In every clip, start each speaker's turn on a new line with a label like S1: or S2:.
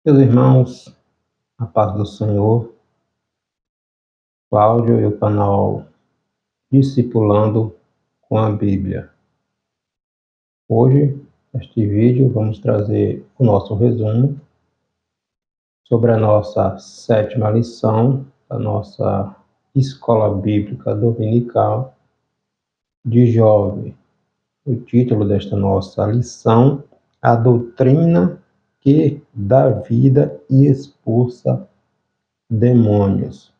S1: Meus irmãos, a paz do Senhor, Cláudio e o canal Discipulando com a Bíblia. Hoje, neste vídeo, vamos trazer o nosso resumo sobre a nossa 7ª lição da nossa Escola Bíblica Dominical de Jovem. O título desta nossa lição: A doutrina que dá vida e expulsa demônios.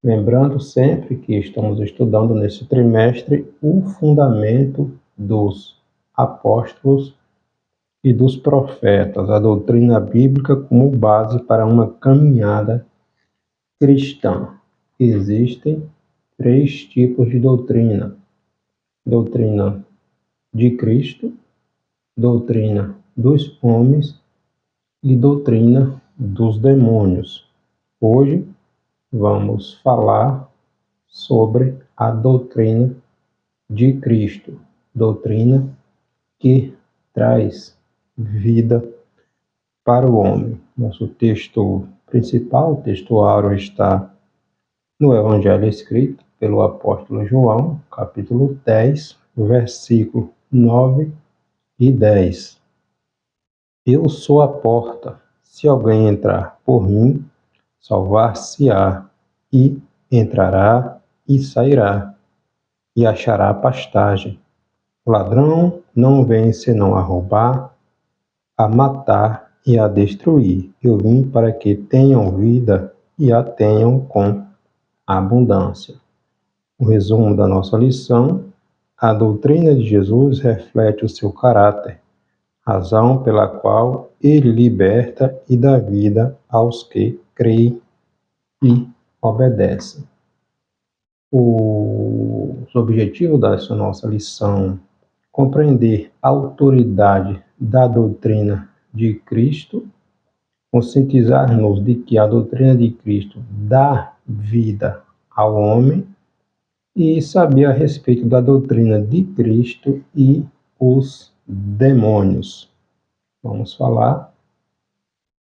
S1: Lembrando sempre que estamos estudando nesse trimestre o fundamento dos apóstolos e dos profetas, a doutrina bíblica como base para uma caminhada cristã. Existem 3 tipos de doutrina: doutrina de Cristo, doutrina dos homens e doutrina dos demônios. Hoje vamos falar sobre a doutrina de Cristo, doutrina que traz vida para o homem. Nosso texto principal, o texto áureo, está no Evangelho escrito pelo apóstolo João, capítulo 10, versículo 9 e 10. Eu sou a porta. Se alguém entrar por mim, salvar-se-á, e entrará e sairá, e achará pastagem. O ladrão não vem senão a roubar, a matar e a destruir. Eu vim para que tenham vida e a tenham com abundância. O resumo da nossa lição: a doutrina de Jesus reflete o seu caráter, razão pela qual ele liberta e dá vida aos que creem e obedecem. Os objetivos dessa nossa lição: compreender a autoridade da doutrina de Cristo, conscientizar-nos de que a doutrina de Cristo dá vida ao homem e saber a respeito da doutrina de Cristo e os demônios. Vamos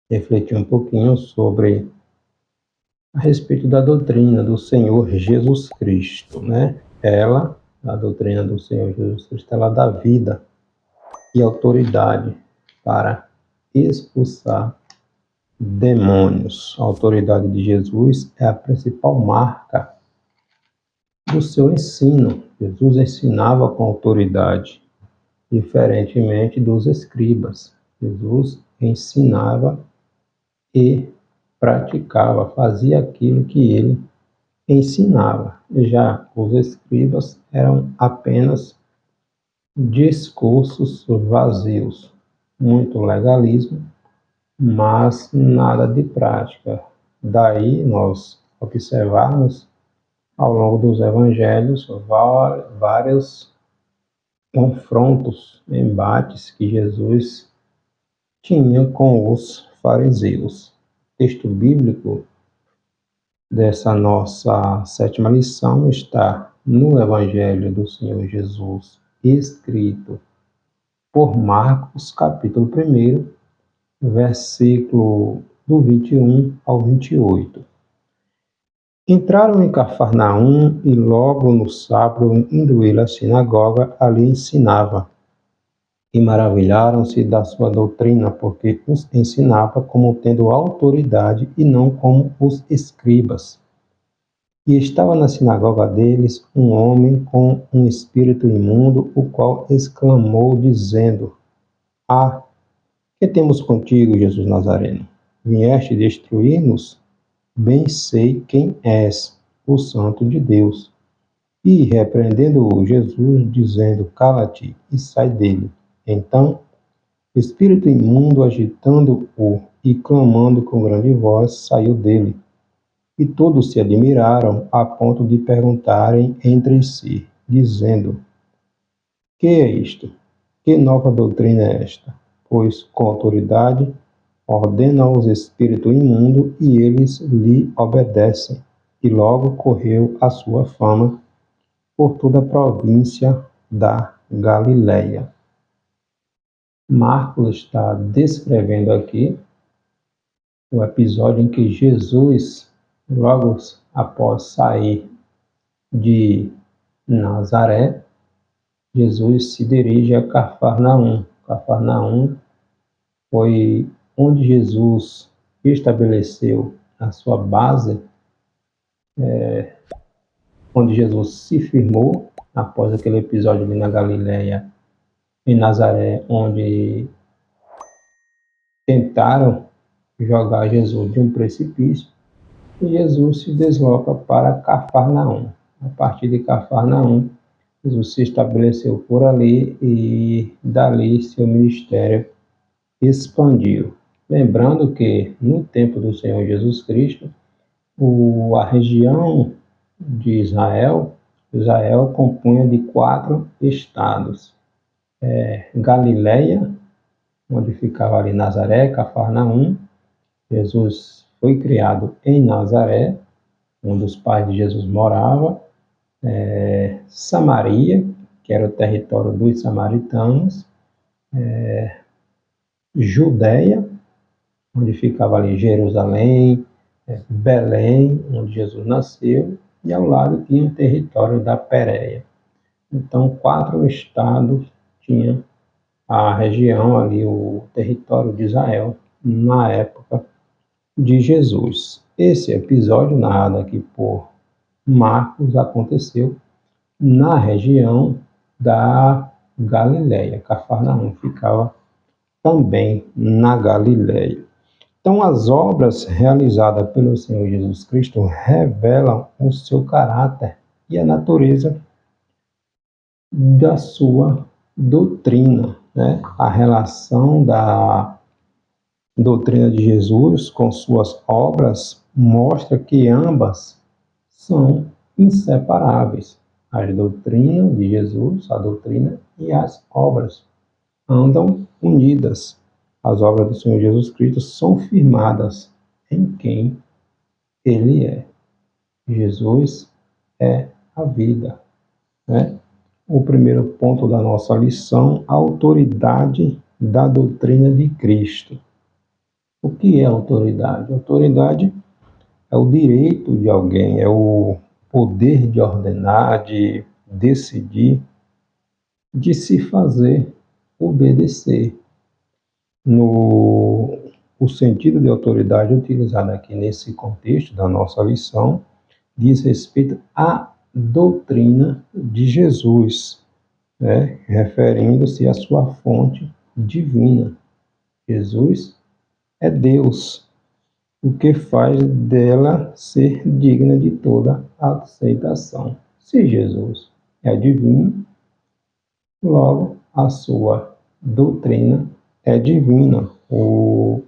S1: refletir um pouquinho sobre a respeito da doutrina do Senhor Jesus Cristo, né? A doutrina do Senhor Jesus Cristo, ela dá vida e autoridade para expulsar demônios. A autoridade de Jesus é a principal marca do seu ensino. Jesus ensinava com autoridade, diferentemente dos escribas. Jesus ensinava e praticava, fazia aquilo que ele ensinava. Já os escribas eram apenas discursos vazios, muito legalismo, mas nada de prática. Daí nós observarmos ao longo dos evangelhos vários confrontos, embates que Jesus tinha com os fariseus. O texto bíblico dessa nossa 7ª lição está no Evangelho do Senhor Jesus, escrito por Marcos, capítulo 1, versículo do 21 ao 28. Entraram em Cafarnaum e logo no sábado, indo ele à sinagoga, ali ensinava. E maravilharam-se da sua doutrina, porque os ensinava como tendo autoridade e não como os escribas. E estava na sinagoga deles um homem com um espírito imundo, o qual exclamou, dizendo: Ah, que temos contigo, Jesus Nazareno? Vieste destruir-nos? Bem sei quem és, o Santo de Deus. E repreendendo-o Jesus, dizendo: Cala-te e sai dele. Então, espírito imundo, agitando-o e clamando com grande voz, saiu dele. E todos se admiraram, a ponto de perguntarem entre si, dizendo: Que é isto? Que nova doutrina é esta? Pois com autoridade ordena aos espíritos imundos e eles lhe obedecem. E logo correu a sua fama por toda a província da Galileia. Marcos está descrevendo aqui o episódio em que Jesus, logo após sair de Nazaré, Jesus se dirige a Cafarnaum. Cafarnaum foi onde Jesus estabeleceu a sua base, onde Jesus se firmou após aquele episódio ali na Galileia, em Nazaré, onde tentaram jogar Jesus de um precipício, e Jesus se desloca para Cafarnaum. A partir de Cafarnaum, Jesus se estabeleceu por ali e dali seu ministério expandiu. Lembrando que no tempo do Senhor Jesus Cristo, a região de Israel compunha de 4 estados. Galileia, onde ficava ali Nazaré, Cafarnaum. Jesus foi criado em Nazaré, onde os pais de Jesus moravam. Samaria, que era o território dos samaritanos. Judéia, onde ficava ali Jerusalém, Belém, onde Jesus nasceu, e ao lado tinha o território da Pérea. Então, 4 estados tinham a região ali, o território de Israel, na época de Jesus. Esse episódio, narrado aqui por Marcos, aconteceu na região da Galileia. Cafarnaum ficava também na Galileia. Então, as obras realizadas pelo Senhor Jesus Cristo revelam o seu caráter e a natureza da sua doutrina, né? A relação da doutrina de Jesus com suas obras mostra que ambas são inseparáveis. A doutrina de Jesus, a doutrina e as obras andam unidas. As obras do Senhor Jesus Cristo são firmadas em quem Ele é. Jesus é a vida, né? O primeiro ponto da nossa lição, a autoridade da doutrina de Cristo. O que é autoridade? Autoridade é o direito de alguém, é o poder de ordenar, de decidir, de se fazer obedecer. O sentido de autoridade utilizado aqui nesse contexto da nossa lição diz respeito à doutrina de Jesus, né? Referindo-se à sua fonte divina. Jesus é Deus, o que faz dela ser digna de toda aceitação. Se Jesus é divino, logo a sua doutrina é divina. O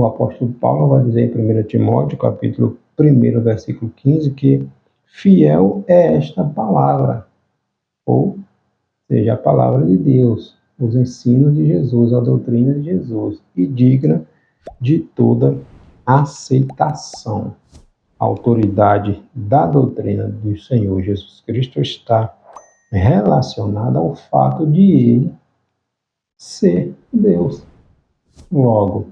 S1: apóstolo Paulo vai dizer em 1 Timóteo, capítulo 1, versículo 15, que fiel é esta palavra, ou seja, a palavra de Deus, os ensinos de Jesus, a doutrina de Jesus, e digna de toda aceitação. A autoridade da doutrina do Senhor Jesus Cristo está relacionada ao fato de Ele ser Deus. Logo,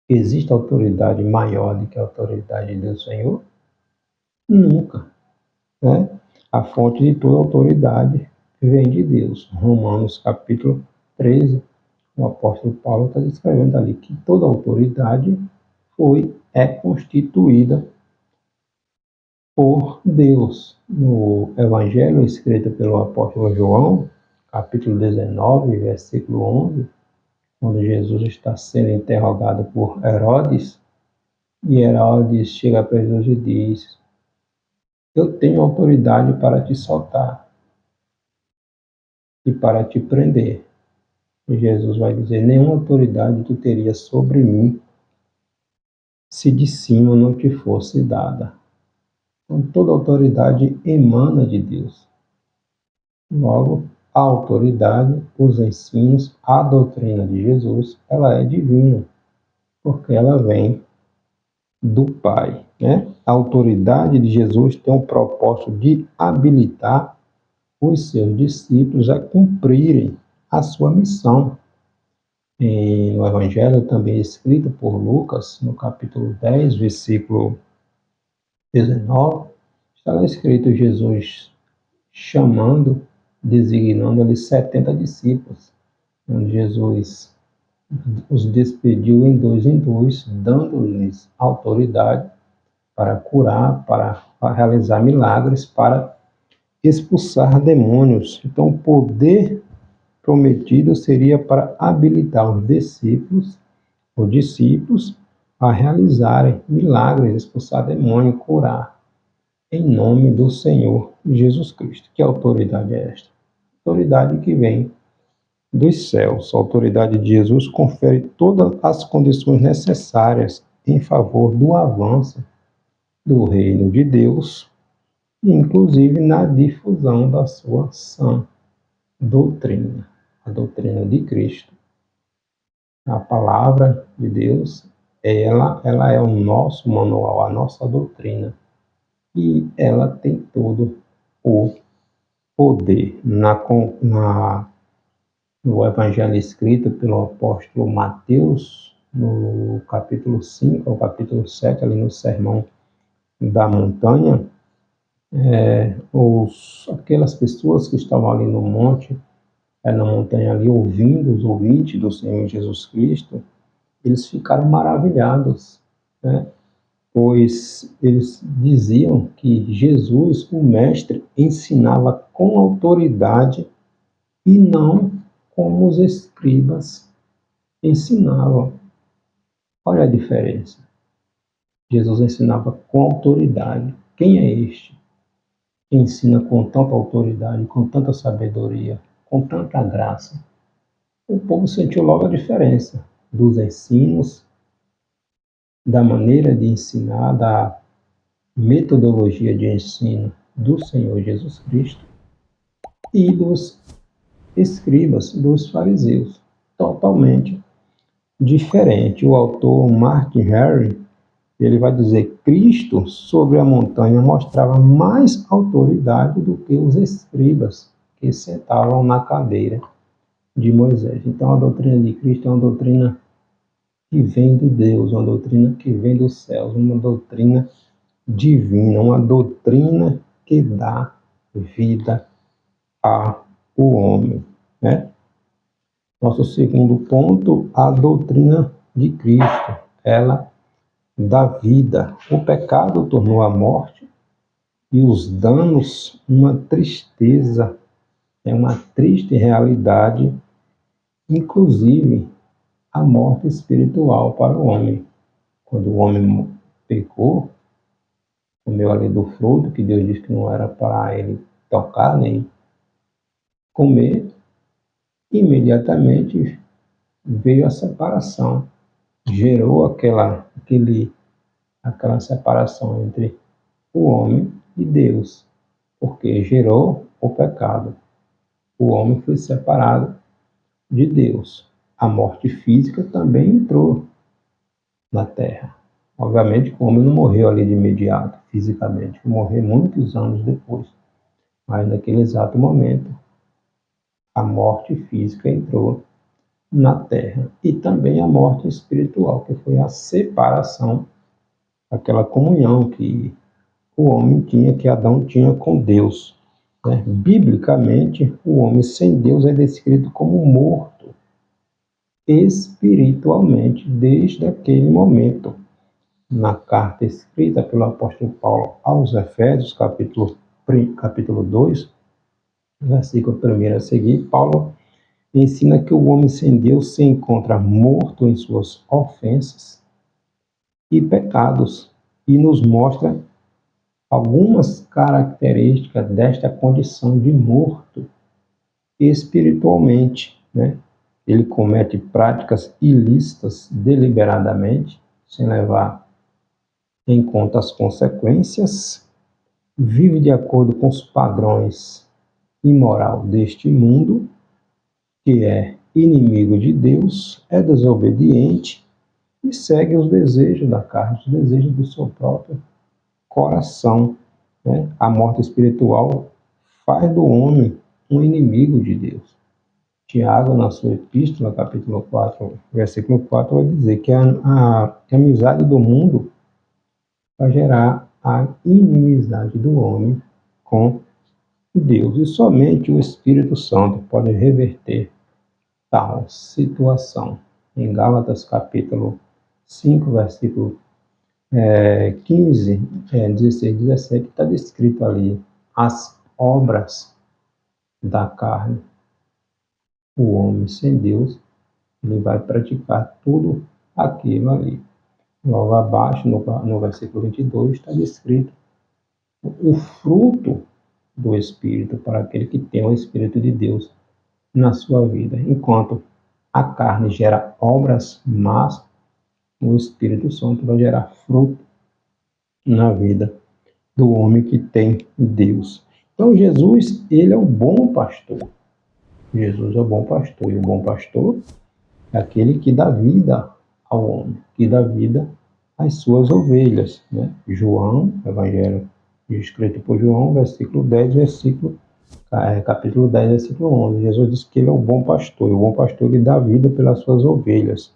S1: existe autoridade maior do que a autoridade do Senhor? Nunca, né? A fonte de toda autoridade vem de Deus. Romanos capítulo 13, o apóstolo Paulo está descrevendo ali que toda autoridade é constituída por Deus. No Evangelho escrito pelo apóstolo João, capítulo 19, versículo 11, quando Jesus está sendo interrogado por Herodes, e Herodes chega para Jesus e diz: eu tenho autoridade para te soltar e para te prender. E Jesus vai dizer: nenhuma autoridade tu terias sobre mim se de cima não te fosse dada. Então, toda autoridade emana de Deus. Logo, a autoridade, os ensinos, a doutrina de Jesus, ela é divina, porque ela vem do Pai, né? A autoridade de Jesus tem o propósito de habilitar os seus discípulos a cumprirem a sua missão. no Evangelho, também escrito por Lucas, no capítulo 10, versículo 19, está lá escrito Jesus chamando, designando ali 70 discípulos, onde Jesus os despediu em dois, dando-lhes autoridade para curar, para realizar milagres, para expulsar demônios. Então, o poder prometido seria para habilitar os discípulos, a realizarem milagres, expulsar demônio, curar, em nome do Senhor Jesus Cristo. Que autoridade é esta? Autoridade que vem dos céus. A autoridade de Jesus confere todas as condições necessárias em favor do avanço do reino de Deus, inclusive na difusão da sua sã doutrina, a doutrina de Cristo. A palavra de Deus, ela é o nosso manual, a nossa doutrina, e ela tem todo o poder. No Evangelho escrito pelo apóstolo Mateus, no capítulo 5 ao capítulo 7, ali no Sermão da Montanha, aquelas pessoas que estavam ali no monte, na montanha ali, ouvindo os ouvintes do Senhor Jesus Cristo, eles ficaram maravilhados, né? Pois eles diziam que Jesus, o Mestre, ensinava com autoridade e não como os escribas ensinavam. Olha a diferença. Jesus ensinava com autoridade. Quem é este que ensina com tanta autoridade, com tanta sabedoria, com tanta graça? O povo sentiu logo a diferença dos ensinos, da maneira de ensinar, da metodologia de ensino do Senhor Jesus Cristo e dos escribas, dos fariseus, totalmente diferente. O autor Mark Henry, ele vai dizer: Cristo sobre a montanha mostrava mais autoridade do que os escribas que sentavam na cadeira de Moisés. Então, a doutrina de Cristo é uma doutrina que vem de Deus, uma doutrina que vem dos céus, uma doutrina divina, uma doutrina que dá vida ao homem, né? Nosso segundo ponto, a doutrina de Cristo, ela dá vida. O pecado tornou a morte e os danos uma tristeza, é uma triste realidade, inclusive a morte espiritual para o homem. Quando o homem pecou, comeu ali do fruto, que Deus disse que não era para ele tocar nem comer, imediatamente veio a separação. Gerou aquela separação entre o homem e Deus, porque gerou o pecado. O homem foi separado de Deus. A morte física também entrou na terra. Obviamente que o homem não morreu ali de imediato, fisicamente, vai morrer muitos anos depois. Mas naquele exato momento, a morte física entrou na terra. E também a morte espiritual, que foi a separação, aquela comunhão que o homem tinha, que Adão tinha com Deus, né? Biblicamente, o homem sem Deus é descrito como morto espiritualmente desde aquele momento. Na carta escrita pelo apóstolo Paulo aos Efésios, capítulo 2, versículo 1 a seguir, Paulo ensina que o homem sem Deus se encontra morto em suas ofensas e pecados e nos mostra algumas características desta condição de morto espiritualmente, né? Ele comete práticas ilícitas deliberadamente, sem levar em conta as consequências, vive de acordo com os padrões imoral deste mundo, que é inimigo de Deus, é desobediente e segue os desejos da carne, os desejos do seu próprio coração, né? A morte espiritual faz do homem um inimigo de Deus, Tiago, na sua epístola, capítulo 4, versículo 4, vai dizer que a amizade do mundo vai gerar a inimizade do homem com Deus. E somente o Espírito Santo pode reverter tal situação. Em Gálatas, capítulo 5, versículo 15, 16, 17, está descrito ali as obras da carne. O homem sem Deus, ele vai praticar tudo aquilo ali. Logo abaixo, no versículo 22, está descrito o fruto do Espírito para aquele que tem o Espírito de Deus na sua vida. Enquanto a carne gera obras más, o Espírito Santo vai gerar fruto na vida do homem que tem Deus. Então Jesus, ele é o bom pastor. Jesus é o bom pastor. E o bom pastor é aquele que dá vida ao homem, que dá vida às suas ovelhas. Né? João, Evangelho escrito por João, versículo 10, capítulo 10, versículo 11. Jesus diz que ele é o bom pastor. E o bom pastor, ele dá vida pelas suas ovelhas.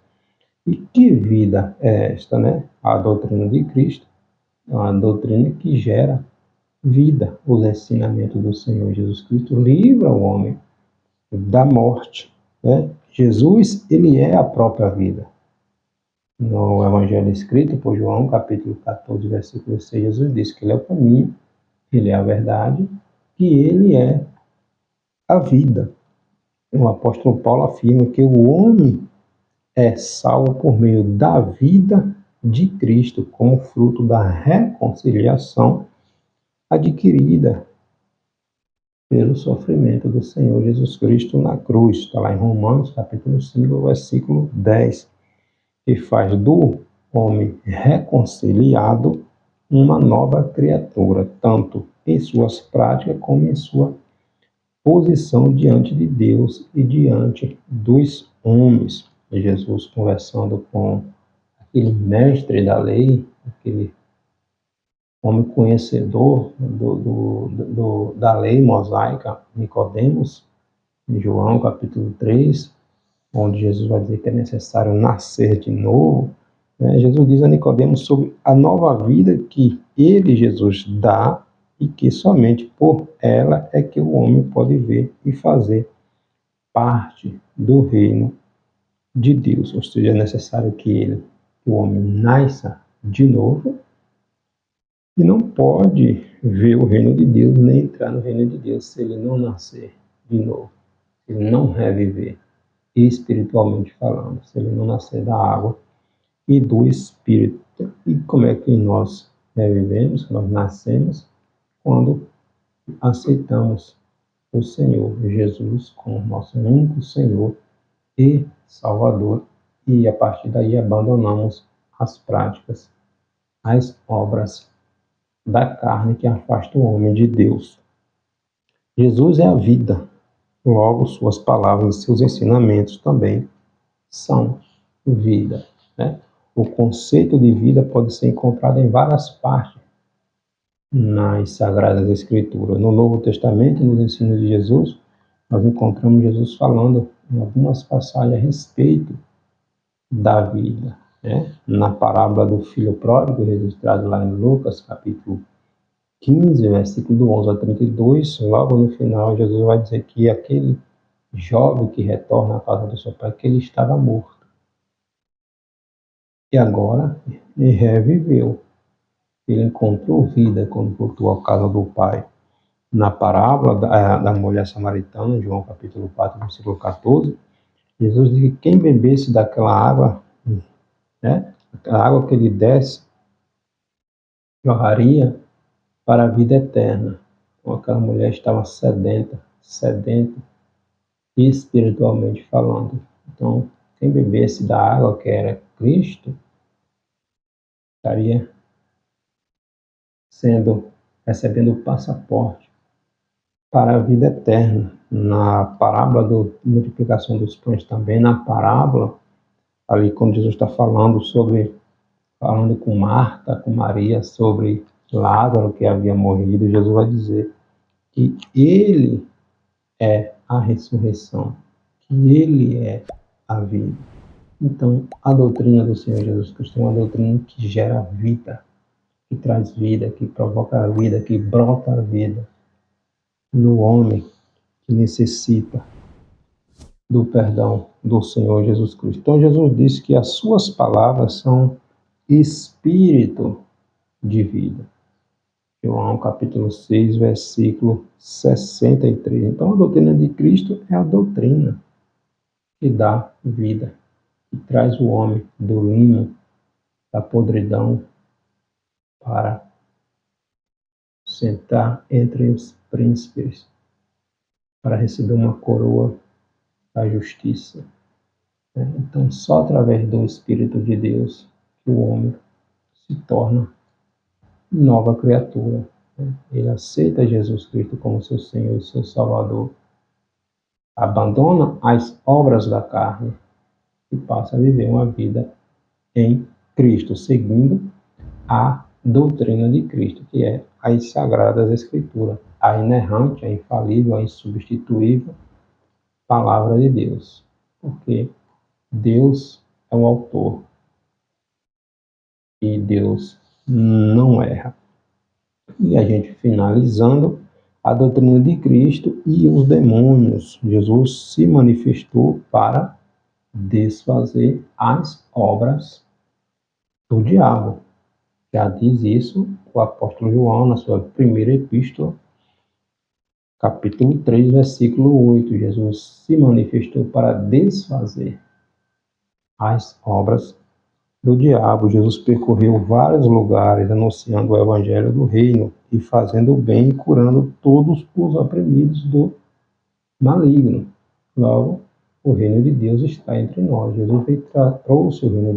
S1: E que vida é esta, né? A doutrina de Cristo é uma doutrina que gera vida. Os ensinamentos do Senhor Jesus Cristo livram o homem da morte. Né? Jesus, ele é a própria vida. No Evangelho escrito por João, capítulo 14, versículo 6, Jesus diz que ele é o caminho, ele é a verdade, que ele é a vida. O apóstolo Paulo afirma que o homem é salvo por meio da vida de Cristo, como fruto da reconciliação adquirida pelo sofrimento do Senhor Jesus Cristo na cruz. Está lá em Romanos, capítulo 5, versículo 10, que faz do homem reconciliado uma nova criatura, tanto em suas práticas como em sua posição diante de Deus e diante dos homens. E Jesus, conversando com aquele mestre da lei, aquele homem conhecedor da lei mosaica, Nicodemos, em João capítulo 3, onde Jesus vai dizer que é necessário nascer de novo, né? Jesus diz a Nicodemos sobre a nova vida que ele, Jesus, dá, e que somente por ela é que o homem pode ver e fazer parte do reino de Deus. Ou seja, é necessário que o homem nasça de novo, e não pode ver o reino de Deus, nem entrar no reino de Deus, se ele não nascer de novo, se ele não reviver, espiritualmente falando, se ele não nascer da água e do Espírito. E como é que nós revivemos? Nós nascemos quando aceitamos o Senhor Jesus como nosso único Senhor e Salvador, e a partir daí abandonamos as práticas, as obras da carne que afasta o homem de Deus. Jesus é a vida, logo suas palavras e seus ensinamentos também são vida. Né? O conceito de vida pode ser encontrado em várias partes nas Sagradas Escrituras. No Novo Testamento, nos ensinos de Jesus, nós encontramos Jesus falando em algumas passagens a respeito da vida. Né? Na parábola do filho pródigo, registrado lá em Lucas, capítulo 15, versículo do 11 a 32, logo no final, Jesus vai dizer que aquele jovem que retorna à casa do seu pai, que ele estava morto. E agora ele reviveu. Ele encontrou vida quando voltou à casa do pai. Na parábola da mulher samaritana, João capítulo 4, versículo 14, Jesus diz que quem bebesse daquela água, né, a água que ele desse, jorraria para a vida eterna. Então, aquela mulher estava sedenta espiritualmente falando. Então, quem bebesse da água que era Cristo, estaria recebendo o passaporte para a vida eterna. Na parábola da multiplicação dos pães também, na parábola, ali quando Jesus está falando com Marta, com Maria, sobre Lázaro que havia morrido, Jesus vai dizer que ele é a ressurreição, que Ele é a vida. Então, a doutrina do Senhor Jesus Cristo é uma doutrina que gera vida, que traz vida, que provoca a vida, que brota a vida no homem que necessita do perdão do Senhor Jesus Cristo. Então, Jesus disse que as suas palavras são espírito de vida. João capítulo 6, versículo 63. Então, a doutrina de Cristo é a doutrina que dá vida, que traz o homem do limo, da podridão, para sentar entre os príncipes, para receber uma coroa da justiça. Então, só através do Espírito de Deus que o homem se torna nova criatura. Ele aceita Jesus Cristo como seu Senhor e seu Salvador, abandona as obras da carne e passa a viver uma vida em Cristo, seguindo a doutrina de Cristo, que é as Sagradas Escrituras, a inerrante, a infalível, a insubstituível Palavra de Deus. Porque Deus é o autor e Deus não erra. E a gente finalizando, a doutrina de Cristo e os demônios. Jesus se manifestou para desfazer as obras do diabo. Já diz isso o apóstolo João na sua primeira epístola, capítulo 3, versículo 8. Jesus se manifestou para desfazer as obras do diabo. Jesus percorreu vários lugares anunciando o evangelho do reino e fazendo o bem e curando todos os oprimidos do maligno. Logo, o reino de Deus está entre nós. Jesus trouxe o reino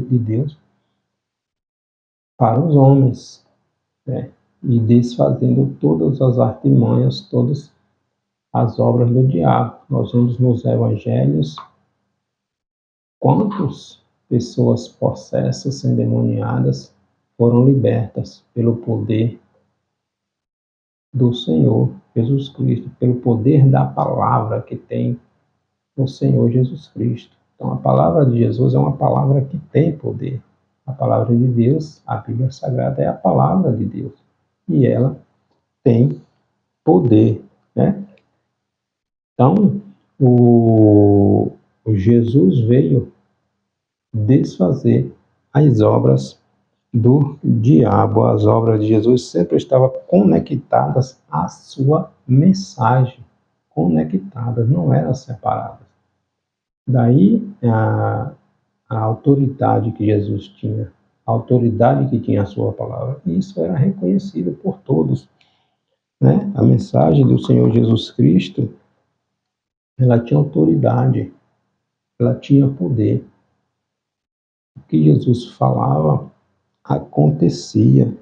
S1: de Deus para os homens, e desfazendo todas as artimanhas, todas as obras do diabo. Nós vemos nos evangelhos quantas pessoas possessas, endemoniadas, foram libertas pelo poder do Senhor Jesus Cristo, pelo poder da palavra que tem o Senhor Jesus Cristo. Então, a palavra de Jesus é uma palavra que tem poder. A palavra de Deus, a Bíblia Sagrada, é a palavra de Deus. E ela tem poder, Então, o Jesus veio desfazer as obras do diabo. As obras de Jesus sempre estavam conectadas à sua mensagem, conectadas, não eram separadas. Daí a autoridade que Jesus tinha, a autoridade que tinha a sua palavra, e isso era reconhecido por todos. A mensagem do Senhor Jesus Cristo, ela tinha autoridade, ela tinha poder. O que Jesus falava acontecia.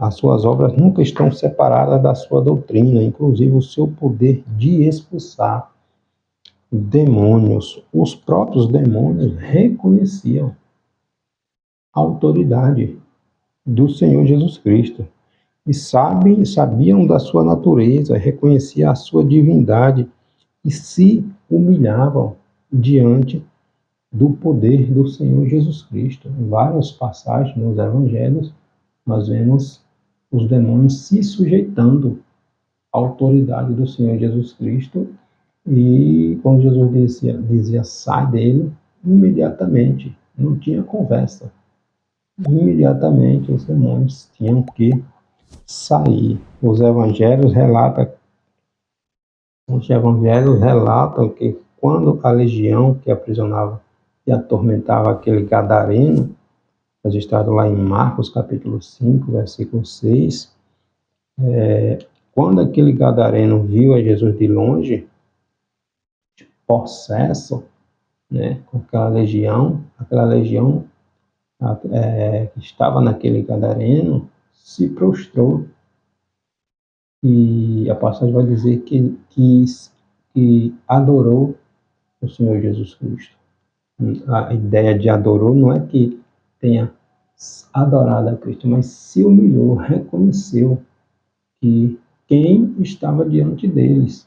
S1: As suas obras nunca estão separadas da sua doutrina, inclusive o seu poder de expulsar demônios. Os próprios demônios reconheciam a autoridade do Senhor Jesus Cristo e sabiam da sua natureza, reconheciam a sua divindade e se humilhavam diante do poder do Senhor Jesus Cristo. Em várias passagens nos evangelhos, nós vemos os demônios se sujeitando à autoridade do Senhor Jesus Cristo, e quando Jesus dizia sai dele, imediatamente, não tinha conversa, imediatamente os demônios tinham que sair. Os evangelhos relatam que quando a legião que aprisionava e atormentava aquele gadareno, registrado lá em Marcos capítulo 5, versículo 6, quando aquele gadareno viu a Jesus de longe, possesso, com aquela legião que estava naquele gadareno, se prostrou. E a passagem vai dizer que adorou o Senhor Jesus Cristo. A ideia de adorou não é que tenha adorado a Cristo, mas se humilhou, reconheceu que quem estava diante deles,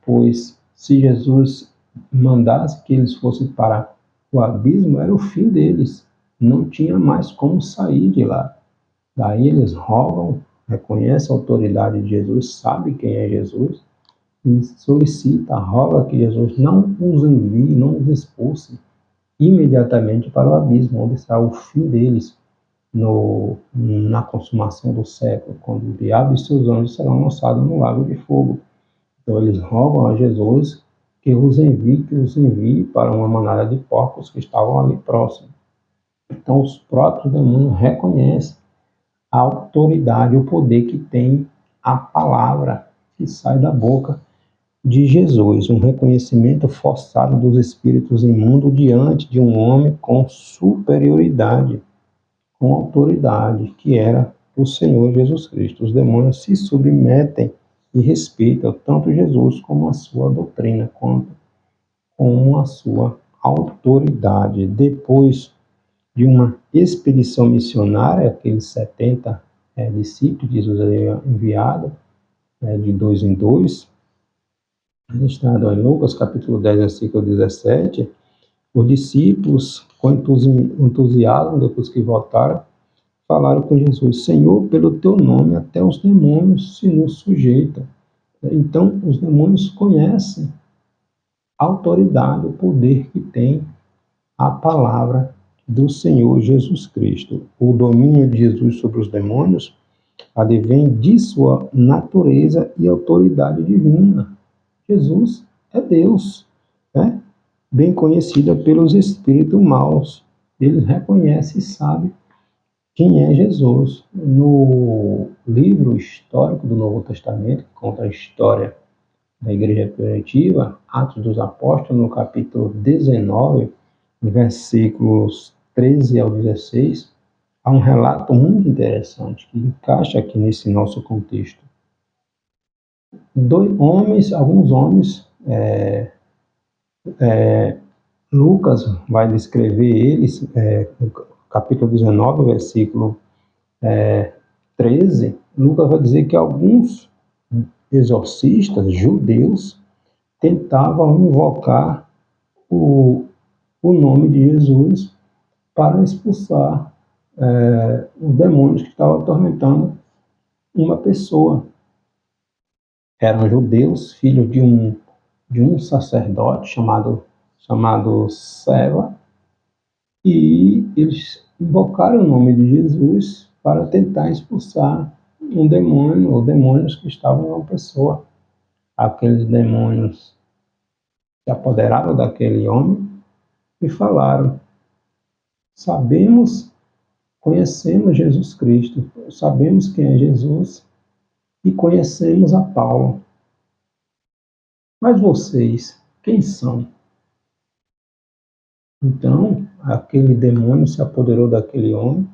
S1: pois se Jesus mandasse que eles fossem para o abismo, era o fim deles. Não tinha mais como sair de lá. Daí eles rogam, reconhecem a autoridade de Jesus, sabem quem é Jesus, e solicita, roga que Jesus não os envie, não os expulse imediatamente para o abismo, onde está o fim deles na consumação do século, quando o diabo e seus anjos serão lançados no lago de fogo. Então eles rogam a Jesus que os envie para uma manada de porcos que estavam ali próximo. Então os próprios demônios reconhecem a autoridade, o poder que tem a palavra que sai da boca de Jesus, um reconhecimento forçado dos espíritos imundos diante de um homem com superioridade, com autoridade, que era o Senhor Jesus Cristo. Os demônios se submetem e respeitam tanto Jesus como a sua doutrina, quanto com a sua autoridade. Depois de uma expedição missionária, aqueles 70 discípulos que Jesus havia enviado, de 2 em 2, registrado em Lucas, capítulo 10, versículo 17, os discípulos, com entusiasmo, depois que voltaram, falaram com Jesus: Senhor, pelo teu nome até os demônios se nos sujeitam. Então, os demônios conhecem a autoridade, o poder que tem a palavra do Senhor Jesus Cristo. O domínio de Jesus sobre os demônios advém de sua natureza e autoridade divina. Jesus é Deus, né? Bem conhecida pelos espíritos maus. Eles reconhecem e sabem quem é Jesus. No livro histórico do Novo Testamento, que conta a história da Igreja Primitiva, Atos dos Apóstolos, no capítulo 19, versículos 13 ao 16, há um relato muito interessante que encaixa aqui nesse nosso contexto. Alguns homens, Lucas vai descrever eles, no capítulo 19, versículo 13, Lucas vai dizer que alguns exorcistas judeus tentavam invocar o nome de Jesus para expulsar os demônios que estavam atormentando uma pessoa. Eram judeus, filhos de um sacerdote chamado Seva, e eles invocaram o nome de Jesus para tentar expulsar um demônio ou demônios que estavam em uma pessoa. Aqueles demônios se apoderaram daquele homem e falaram: conhecemos Jesus Cristo, sabemos quem é Jesus e conhecemos a Paulo. Mas vocês, quem são? Então, aquele demônio se apoderou daquele homem,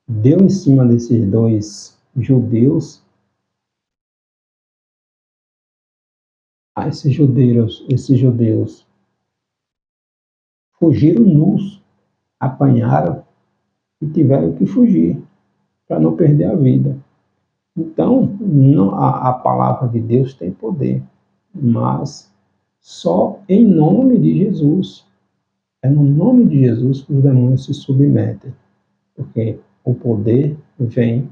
S1: deu em cima desses dois judeus. Esses judeus fugiram nus, apanharam e tiveram que fugir para não perder a vida. Então, a palavra de Deus tem poder, mas só em nome de Jesus. É no nome de Jesus que os demônios se submetem, porque o poder vem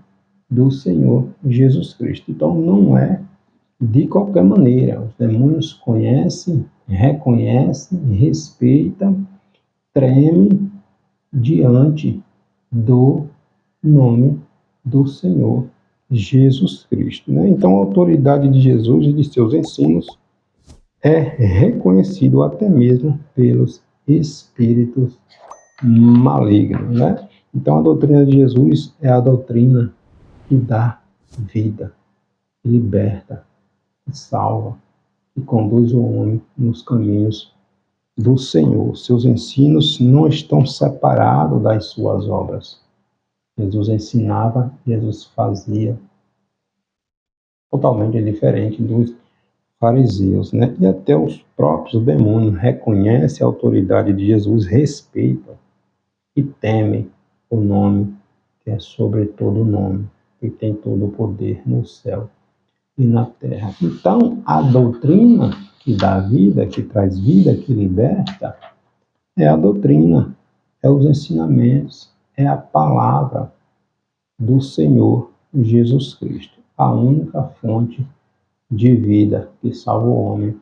S1: do Senhor Jesus Cristo. Então, não é de qualquer maneira. Os demônios conhecem, reconhecem, respeitam, tremem diante do nome do Senhor Jesus Cristo, né? Então, a autoridade de Jesus e de seus ensinos é reconhecido até mesmo pelos espíritos malignos, né? Então, a doutrina de Jesus é a doutrina que dá vida, que liberta, que salva, que conduz o homem nos caminhos do Senhor. Seus ensinos não estão separados das suas obras. Jesus ensinava, Jesus fazia, totalmente diferente dos fariseus, né? E até os próprios demônios reconhecem a autoridade de Jesus, respeitam e temem o nome que é sobre todo nome, que tem todo o poder no céu e na terra. Então, a doutrina que dá vida, que traz vida, que liberta, é a doutrina, é os ensinamentos, é a palavra do Senhor Jesus Cristo, a única fonte de vida que salva o homem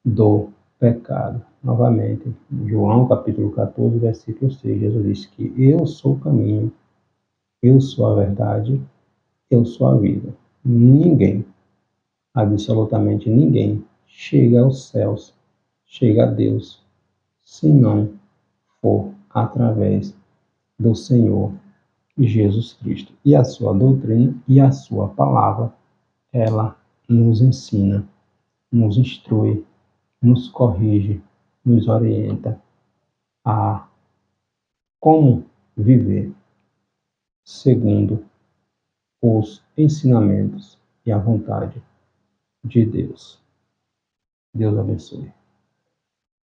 S1: do pecado. Novamente, João capítulo 14, versículo 6, Jesus diz que eu sou o caminho, eu sou a verdade, eu sou a vida. Ninguém, absolutamente ninguém, chega aos céus, chega a Deus, se não for através do Senhor Jesus Cristo. E a sua doutrina e a sua palavra, ela nos ensina, nos instrui, nos corrige, nos orienta a como viver segundo os ensinamentos e a vontade de Deus. Deus abençoe.